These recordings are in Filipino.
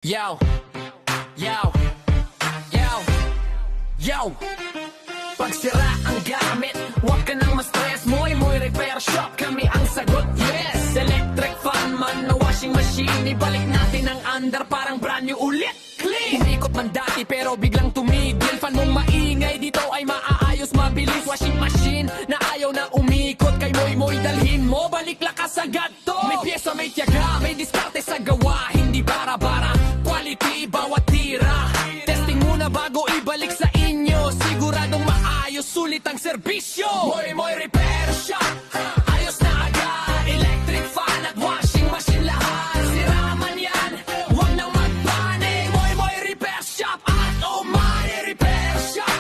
Yo, yo, yo, yo. Pag sira ang gamit, huwag ka nang ma-stress. Moy repair shop, kami ang sagot, yes. Electric fan man na washing machine, ibalik natin ang under parang brand new ulit. Clean! Umikot man dati pero biglang tumigil. Fan mong maingay dito ay maaayos mabilis. Washing machine na ayaw na umikot. Kay Moy dalhin mo, balik lakas agad to. May pyesa, may tiyaga, may diskarte sa gawa. Hindi bara-bara, quality bawat tira. Testing muna bago ibalik sa inyo. Siguradong maayos, sulit ang serbisyo. Moy repair shop, ayos na agad. Electric fan at washing machine lahat. Sira man yan, huwag nang magpanik. Moy repair shop at repair shop.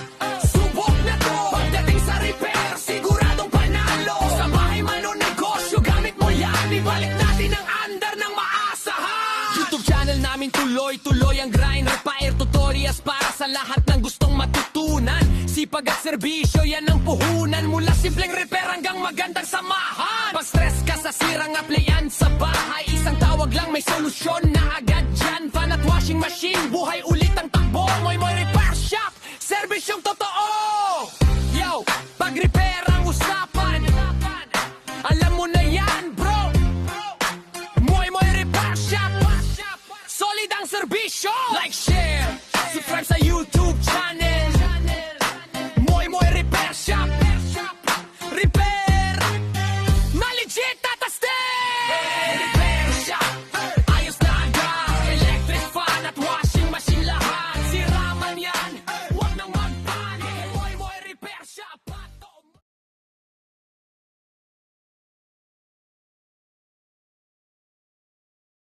Subok na to, pagdating sa repair, siguradong panalo. Sa bahay man o negosyo, gamit mo yan. Ibalik natin ang under ng maasahan. YouTube channel namin tuloy-tuloy ang grind. Repair tutorials para sa lahat ng gustong matutunan. Sipag at serbisyo, yan ang puhunan. Mula simpleng repair hanggang magandang samahan. Pag stress ka sa sirang applyan sa bahay, isang tawag lang may solusyon na agad dyan. Fan at washing machine, buhay ulit ang takbo. Moy repair shop, serbisyong totoo. Yo, pag repair ang usapan, alam mo na yan bro. Moy repair shop, solid ang serbisyo.